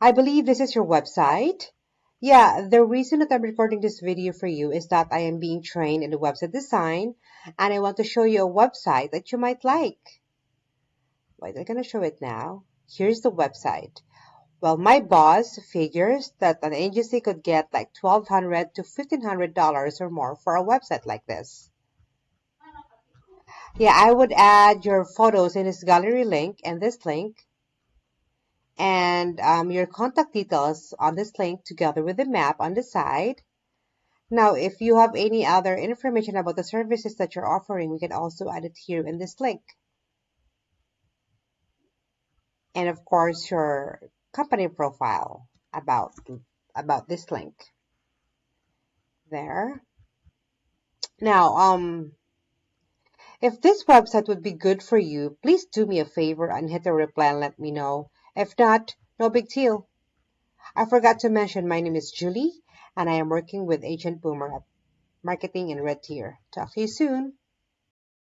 I believe this is your website. Yeah, the reason that I'm recording this video for you is that I am being trained in the website design and I want to show you a website that you might like. Wait, I'm going to show it now. Here's the website. Well, my boss figures that an agency could get like $1,200 to $1,500 or more for a website like this. Yeah, I would add your photos in this gallery link and this link and your contact details on this link together with the map on the side. Now, if you have any other information about the services that you're offering, we can also add it here in this link. And of course, your company profile about this link there. Now, if this website would be good for you, please do me a favor and hit a reply and let me know. If not, no big deal. I forgot to mention my name is Julie and I am working with Agent Boomer at Marketing in Red Tier. Talk to you soon.